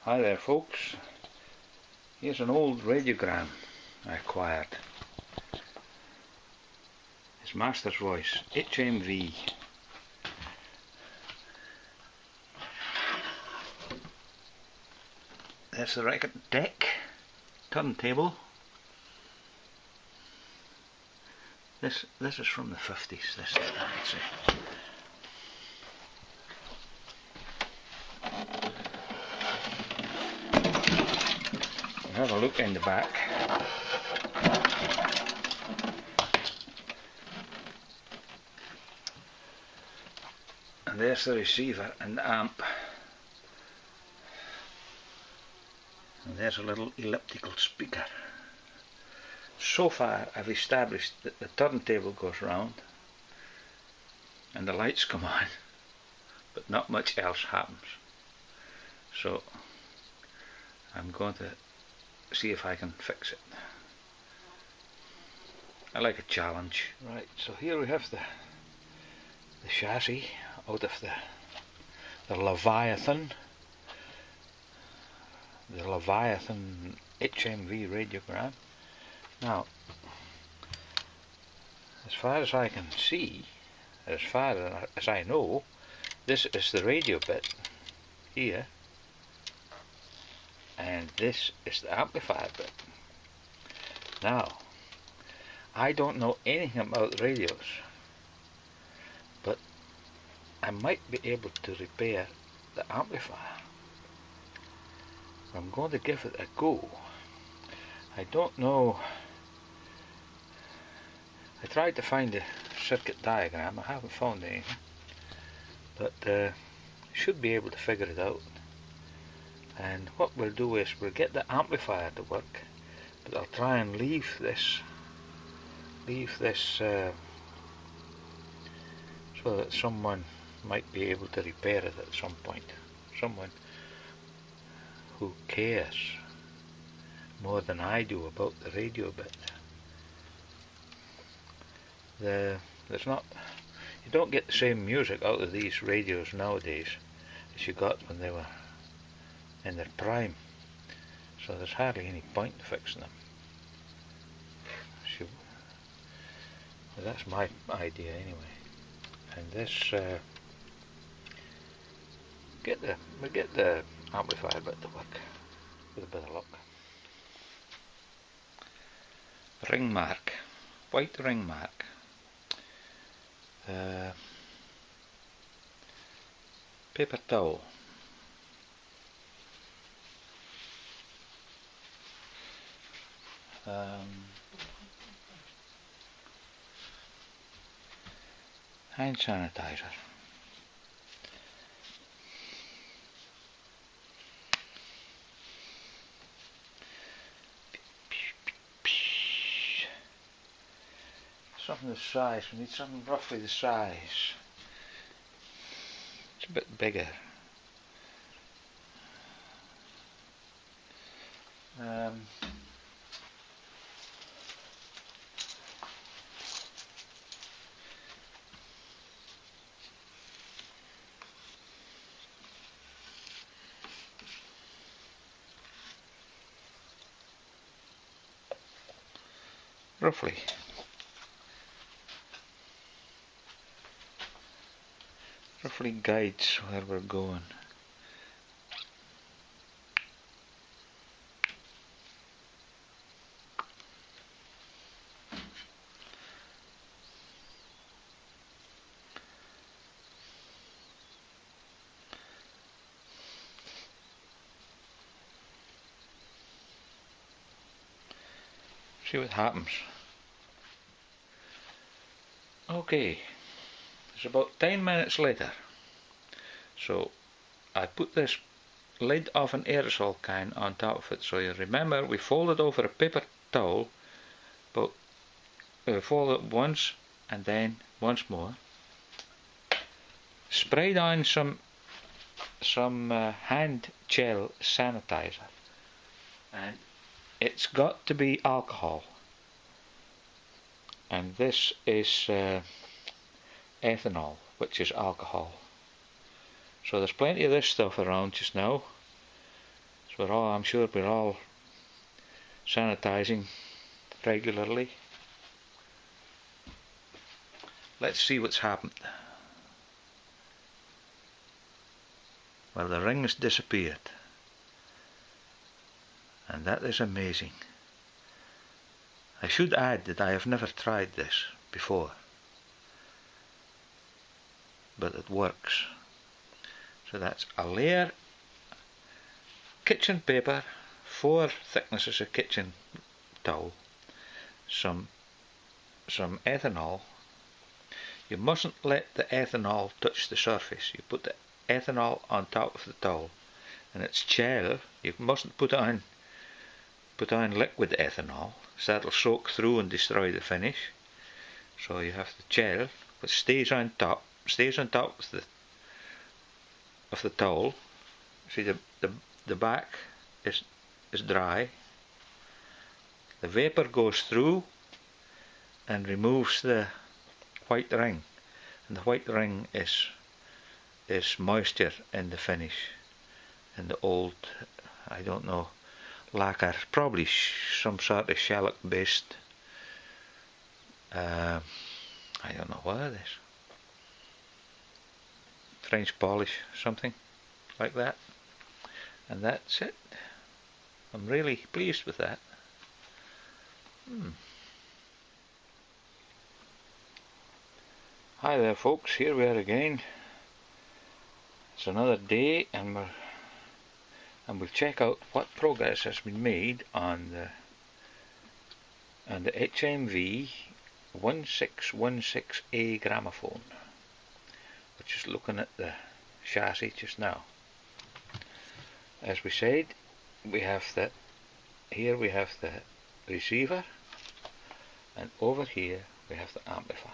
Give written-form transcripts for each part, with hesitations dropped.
Hi there folks, here's an old radiogram I acquired. It's Master's Voice, HMV. There's the record deck, turntable. This is from the 50s, this is actually. Have a look in the back. And there's the receiver and the amp. And there's a little elliptical speaker. So far I've established that the turntable goes round and the lights come on, but not much else happens. So I'm going to see if I can fix it. I like a challenge. Right, so here we have the chassis out of the Leviathan HMV radiogram. Now, as far as I can see, as far as I know, this is the radio bit here, and this is the amplifier bit. Now, I don't know anything about radios, but I might be able to repair the amplifier. I'm going to give it a go. I don't know. I tried to find a circuit diagram. I haven't found anything, but should be able to figure it out. And what we'll do is we'll get the amplifier to work, but I'll try and leave this so that someone might be able to repair it at some point. Someone who cares more than I do about the radio bit. You don't get the same music out of these radios nowadays as you got when they were in their prime, so there's hardly any point in fixing them. Well, that's my idea anyway. And this we get the amplifier bit to work with a bit of luck. Ring mark, white ring mark. Paper towel. Hand sanitizer. Something the size, we need something roughly the size. It's a bit bigger. Roughly guides where we're going. See what happens. Okay, it's about 10 minutes later. So I put this lid of an aerosol can on top of it. So you remember we folded over a paper towel, but fold it once and then once more. Sprayed on some hand gel sanitizer, and it's got to be alcohol. And this is ethanol, which is alcohol. So there's plenty of this stuff around just now. So I'm sure we're all sanitizing regularly. Let's see what's happened. Well, the ring has disappeared, and that is amazing. I should add that I have never tried this before, but it works. So that's a layer kitchen paper, 4 thicknesses of kitchen towel, some ethanol. You mustn't let the ethanol touch the surface. You put the ethanol on top of the towel, and it's gel. You mustn't put on liquid ethanol, so that'll soak through and destroy the finish. So you have the gel, but stays on top of the towel. See, the back is dry. The vapor goes through and removes the white ring, and the white ring is moisture in the finish, in the old, I don't know, lacquer, probably some sort of shellac based, I don't know what it is, French polish, something like that. And that's it. I'm really pleased with that. Hi there folks, here we are again. It's another day, and we'll check out what progress has been made on the HMV 1616A gramophone, which is looking at the chassis just now. As we said, here we have the receiver, and over here we have the amplifier.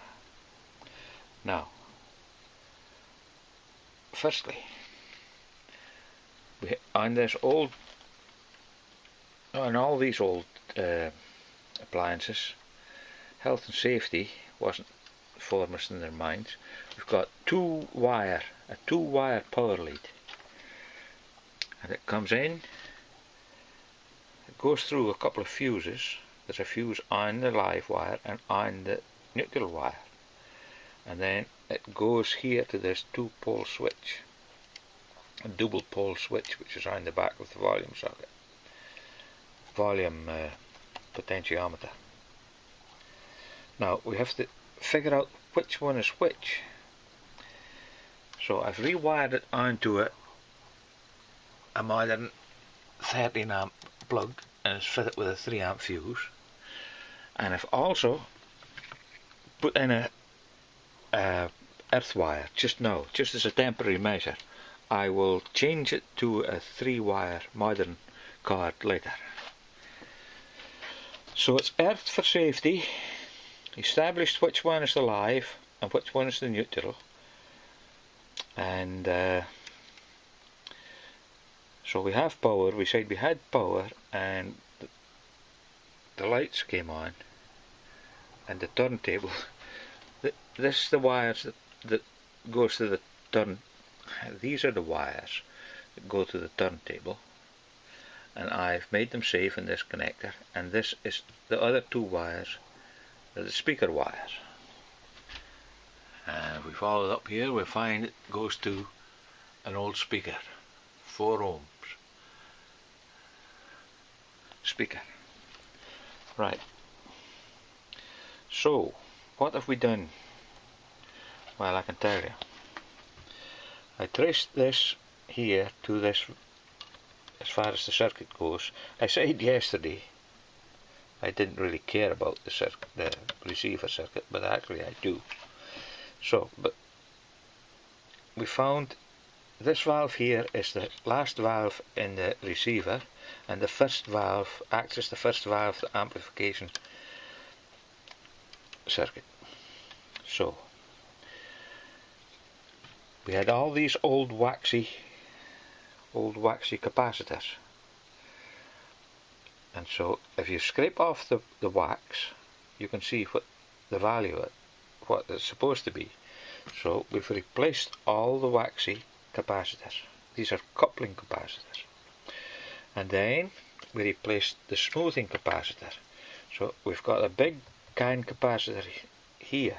Now, firstly, on all these old appliances, health and safety wasn't foremost in their minds. We've got a 2-wire power lead, and it comes in, it goes through a couple of fuses. There's a fuse on the live wire and on the neutral wire, and then it goes here to this 2-pole switch, a double pole switch, which is on the back of the volume socket, volume potentiometer. Now we have to figure out which one is which. So I've rewired it onto a modern 13 amp plug, and it's fitted with a 3 amp fuse, and I've also put in a earth wire just now, just as a temporary measure. I will change it to a 3-wire modern card later. So it's earthed for safety, established which one is the live and which one is the neutral, and so we have power. We said we had power, and the lights came on, and the turntable. This is the wires that goes to the turn. These are the wires that go to the turntable, and I've made them safe in this connector. And this is the other 2 wires, are the speaker wires. And if we follow it up here, we find it goes to an old speaker, 4 ohms speaker. Right. So what have we done? Well, I can tell you. I traced this here to this, as far as the circuit goes. I said yesterday I didn't really care about the receiver circuit, but actually I do. So, but we found this valve here is the last valve in the receiver, and the first valve acts as the first valve of the amplification circuit. So we had all these old waxy capacitors, and so if you scrape off the wax, you can see what the value of it, what it's supposed to be. So we've replaced all the waxy capacitors. These are coupling capacitors, And then we replaced the smoothing capacitor. So we've got a big can capacitor here,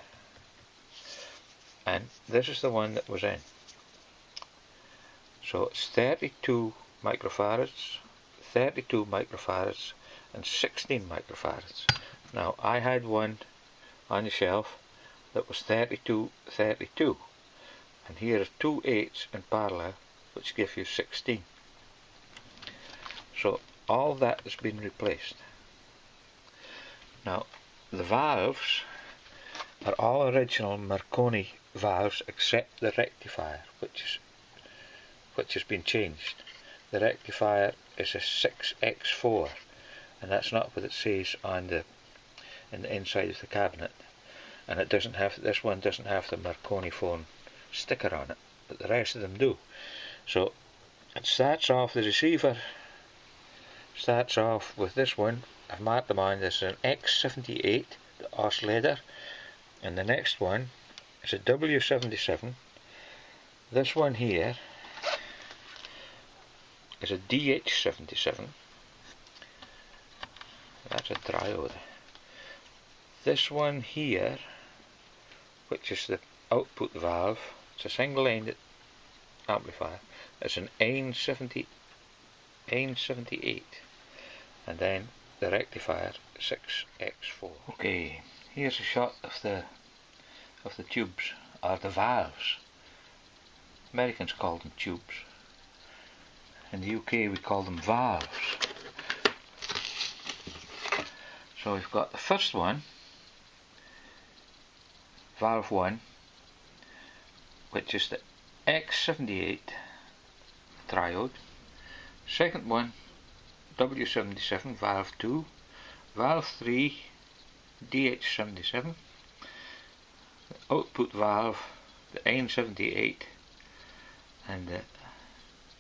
and this is the one that was in. So it's 32 microfarads, 32 microfarads, and 16 microfarads. Now I had one on the shelf that was 32, 32, and here are two 8s in parallel, which give you 16. So all that has been replaced. Now the valves are all original Marconi valves except the rectifier, which has been changed. The rectifier is a 6x4, and that's not what it says on in the inside of the cabinet. And it doesn't have, this one doesn't have the Marconi phone sticker on it, but the rest of them do. So it starts off, the receiver starts off with this one. I've marked them on. This is an X78, the oscillator, and the next one is a W77. This one here is a DH77. That's a diode. This one here, which is the output valve, it's a single-ended amplifier, it's an N78, and then the rectifier 6x4. Okay, here's a shot of the tubes, or the valves. Americans call them tubes. In the UK we call them valves. So we've got the first one, valve 1, which is the X78 triode. Second one, W77, valve 2. Valve 3, DH77. The output valve, the N78, and the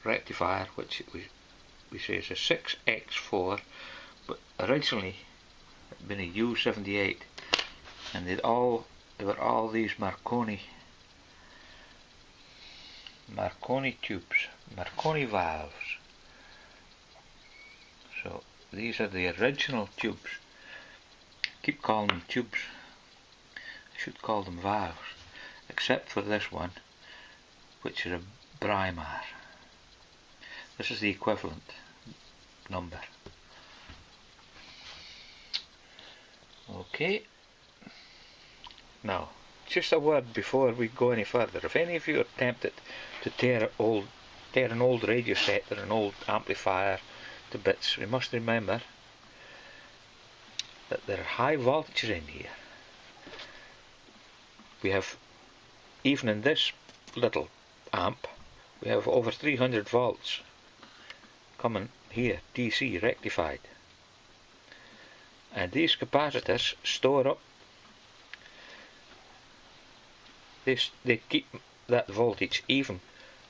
rectifier, which we say is a 6x4, but originally it had been a U78, and they were all these Marconi tubes, Marconi valves. So these are the original tubes. Keep calling them tubes. I should call them valves, except for this one, which is a Brimar. This is the equivalent number. Okay. Now, just a word before we go any further. If any of you are tempted to tear an old radio set or an old amplifier to bits, we must remember that there are high voltages in here. We have, even in this little amp, we have over 300 volts coming here, DC rectified. And these capacitors store up, they keep that voltage even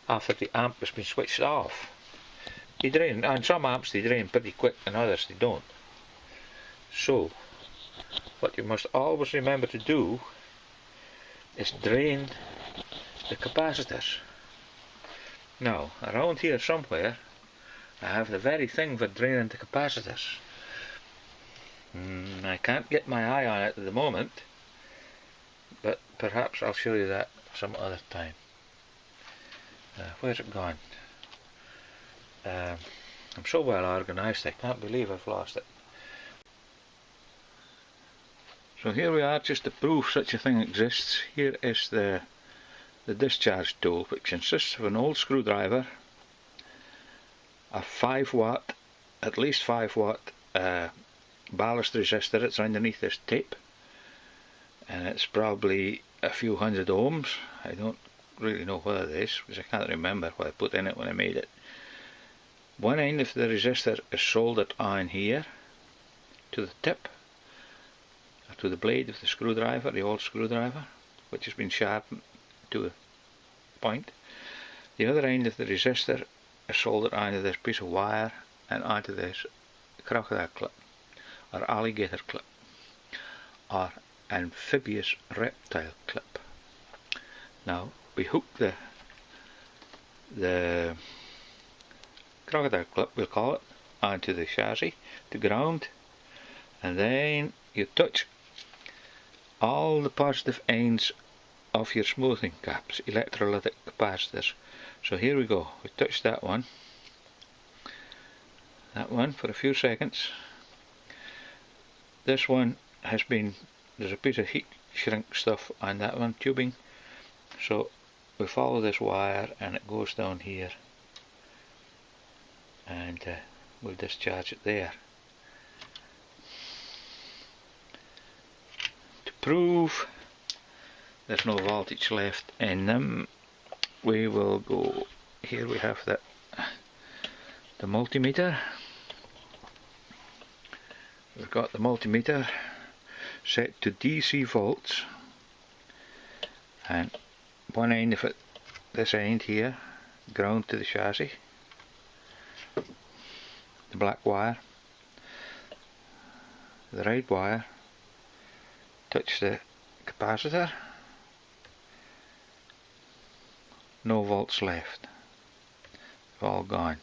after the amp has been switched off. They drain, and some amps they drain pretty quick and others they don't. So what you must always remember to do is drain the capacitors. Now around here somewhere I have the very thing for draining the capacitors. I can't get my eye on it at the moment, but perhaps I'll show you that some other time. Where's it gone? I'm so well organised I can't believe I've lost it. So here we are, just to prove such a thing exists. Here is the discharge tool, which consists of an old screwdriver, a 5 watt, at least 5 watt ballast resistor that's underneath this tip, and it's probably a few hundred ohms. I don't really know what it is because I can't remember what I put in it when I made it. One end of the resistor is soldered on here to the tip, to the blade of the screwdriver, the old screwdriver, which has been sharpened to a point. The other end of the resistor is soldered onto this piece of wire and onto this crocodile clip, or alligator clip, or amphibious reptile clip. Now we hook the crocodile clip, we'll call it, onto the chassis to ground, and then you touch all the positive ends of your smoothing caps, electrolytic capacitors. So here we go, we touch that one for a few seconds. This one has been, there's a piece of heat shrink stuff on that one, tubing, so we follow this wire and it goes down here, and we'll discharge it there. To prove there's no voltage left in them, we will go, here we have the multimeter. We've got the multimeter set to DC volts, and one end of it, this end here, ground to the chassis, the black wire, the red wire touch the capacitor. No volts left, they've all gone.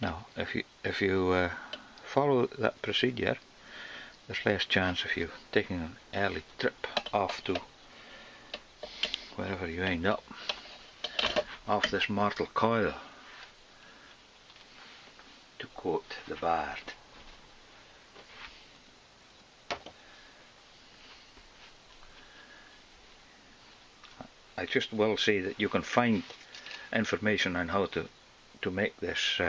Now if you follow that procedure, there's less chance of you taking an early trip off to wherever you end up, off this mortal coil, to quote the bard. I just will say that you can find information on how to make this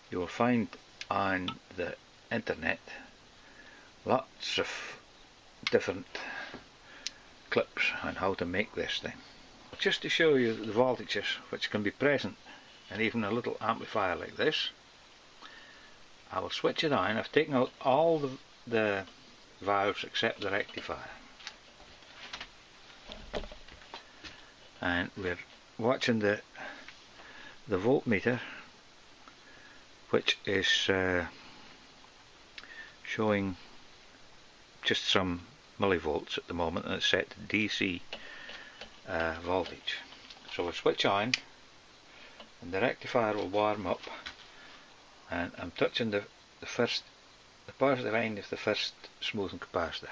you will find on the internet lots of different clips on how to make this thing. Just to show you the voltages which can be present in even a little amplifier like this, I will switch it on. I've taken out all the valves except the rectifier, and we're watching the voltmeter, which is showing just some millivolts at the moment, and it's set to DC voltage. So we'll switch on and the rectifier will warm up, and I'm touching the positive end of the first smoothing capacitor,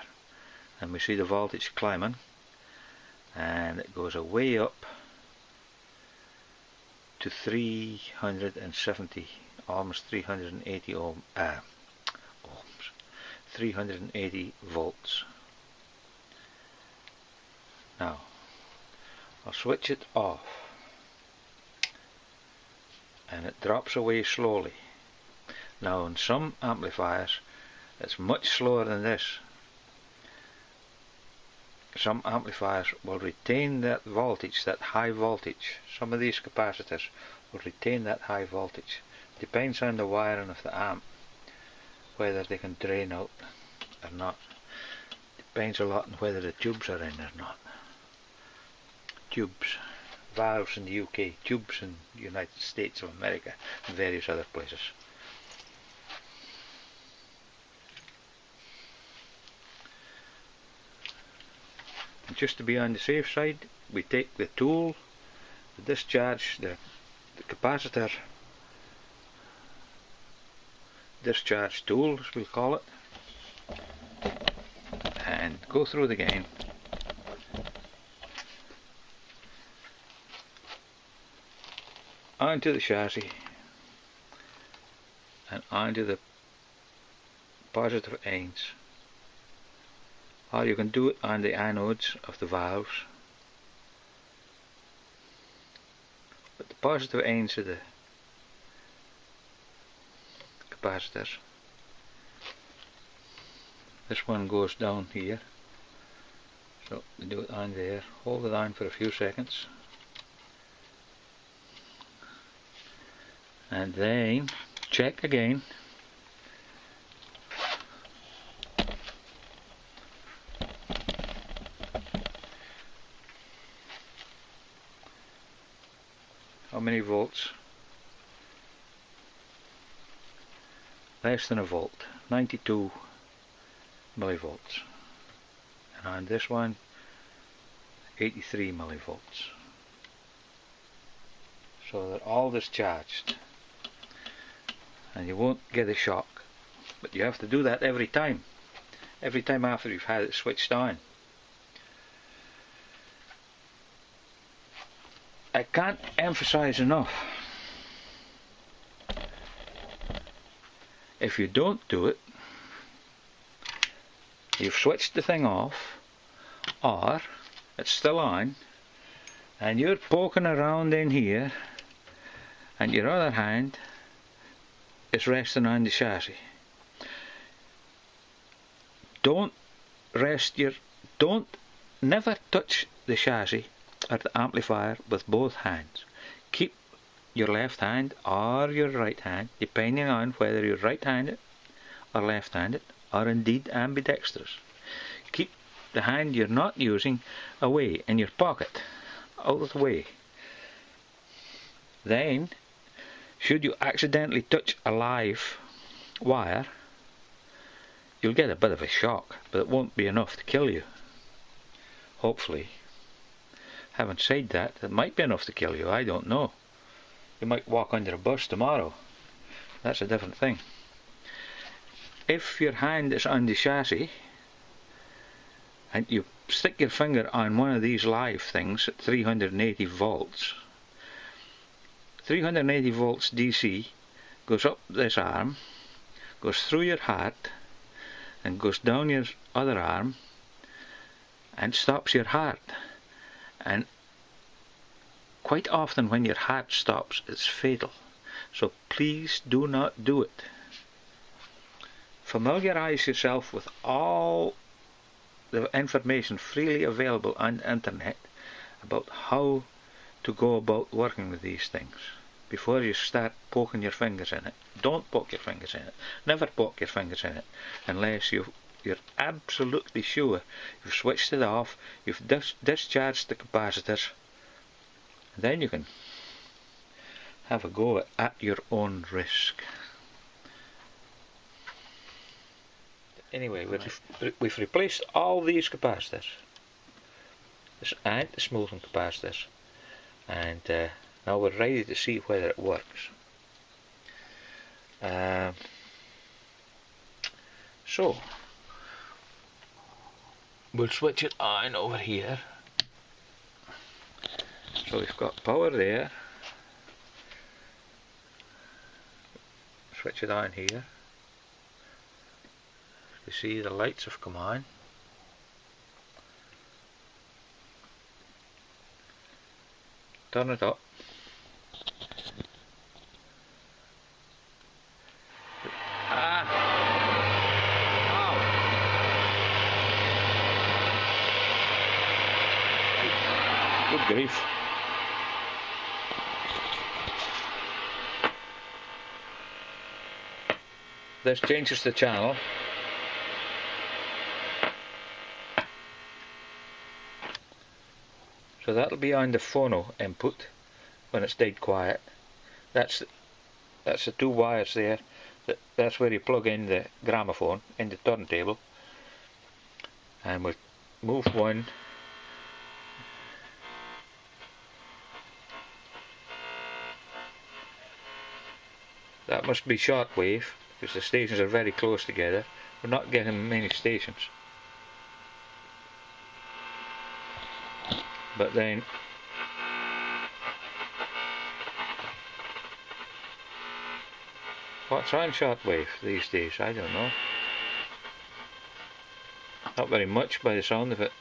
and we see the voltage climbing, and it goes way up to 370, almost 380 ohms, 380 volts. Now I'll switch it off, and it drops away slowly. Now in some amplifiers it's much slower than this. Some amplifiers will retain that voltage, that high voltage. Some of these capacitors will retain that high voltage. Depends on the wiring of the amp, whether they can drain out or not. Depends a lot on whether the tubes are in or not. Tubes, valves in the UK, tubes in the United States of America, and various other places. And just to be on the safe side, we take the tool, the discharge, the capacitor discharge tool, as we'll call it, and go through the game. Onto the chassis and onto the positive ends, or you can do it on the anodes of the valves, but the positive ends of the capacitors, this one goes down here, so we do it on there, hold it on for a few seconds, and then check again. How many volts? Less than a volt, 92 millivolts, and on this one 83 millivolts. So they're all discharged, and you won't get a shock, but you have to do that every time after you've had it switched on. I can't emphasize enough, if you don't do it, you've switched the thing off, or it's still on and you're poking around in here and your other hand is resting on the chassis. Never touch the chassis or the amplifier with both hands. Keep your left hand or your right hand, depending on whether you're right-handed or left-handed, or indeed ambidextrous. Keep the hand you're not using away in your pocket, out of the way. Then, should you accidentally touch a live wire, you'll get a bit of a shock, but it won't be enough to kill you. Hopefully. Having said that, it might be enough to kill you, I don't know. You might walk under a bus tomorrow. That's a different thing. If your hand is on the chassis and you stick your finger on one of these live things at 380 volts, 380 volts DC goes up this arm, goes through your heart, and goes down your other arm and stops your heart. And quite often when your heart stops, it's fatal. So please do not do it. Familiarize yourself with all the information freely available on the internet about how to go about working with these things before you start poking your fingers in it. Don't poke your fingers in it. Never poke your fingers in it unless you're absolutely sure you've switched it off, you've discharged the capacitors, and then you can have a go at your own risk. Anyway, we've replaced all these capacitors, this anti-smoothing capacitors, and now we're ready to see whether it works. So we'll switch it on over here. So we've got power there. Switch it on here. You see the lights have come on. Turn it up. Good grief. This changes the channel. So that'll be on the phono input when it's dead quiet. That's the two wires there. That's where you plug in the gramophone in the turntable. And we'll move one. That must be shortwave because the stations are very close together. We're not getting many stations. But then what's on shortwave these days? I don't know. Not very much by the sound of it.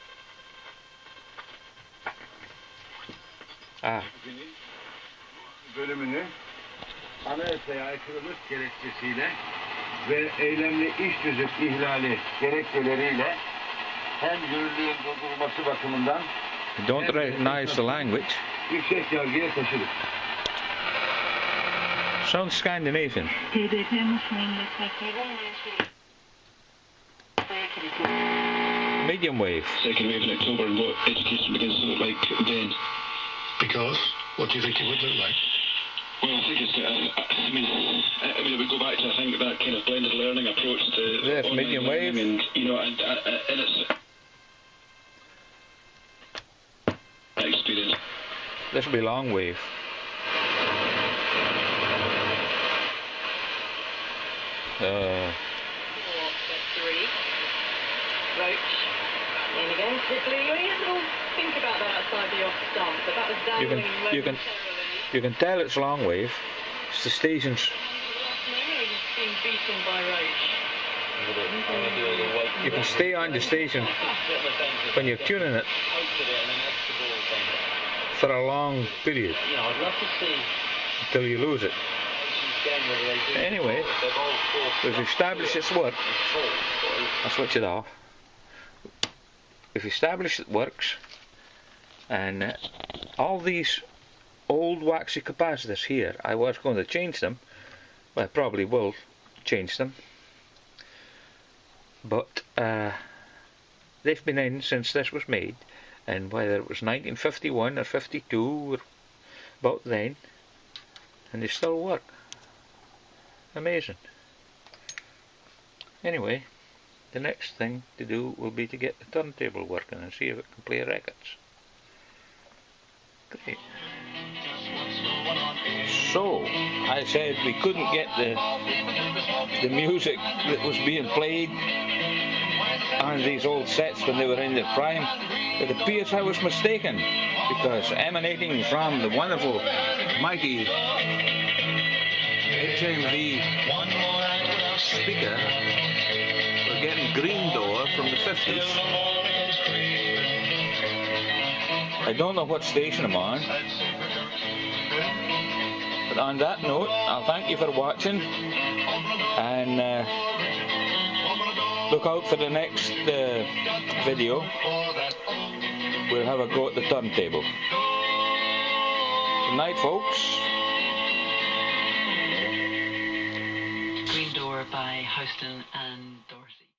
Bölümünü anayasaya aykırılık gerekçesiyle ve eylemli iş tüzük ihlali gerekçeleriyle hem yürürlüğün durdurulması bakımından don't recognize the language. Yüksek yargıya taşıdık. Sounds Scandinavian. Medium wave. Second wave in October, and what education begins to look like then. Because? What do you think it would look like? Well, I think it's, I mean, it would go back to, I think, that kind of blended learning approach to There's online medium learning, wave. and you know, and it's experience. This will be long wave. Roach. In again. You only have to think about that outside the off stump, but that was dangling momentarily. You can tell it's long wave. It's the stations. It's being beaten by Roach. You can stay on the station when you're tuning it for a long period until you lose it. Anyway, we've established its work. I'll switch it off. We've established it works, and all these old waxy capacitors here, I was going to change them. Well, I probably will change them, but they've been in since this was made, and whether it was 1951 or 52 or about then, and they still work. Amazing. Anyway, the next thing to do will be to get the turntable working and see if it can play records. Great. So, I said we couldn't get the music that was being played on these old sets when they were in their prime. It appears I was mistaken, because emanating from the wonderful, mighty HMV speaker, we're getting Green Door from the 50s. I don't know what station I'm on. But on that note, I'll thank you for watching, and look out for the next video. We'll have a go at the turntable. Good night, folks. Green Door by Houston and Dorsey.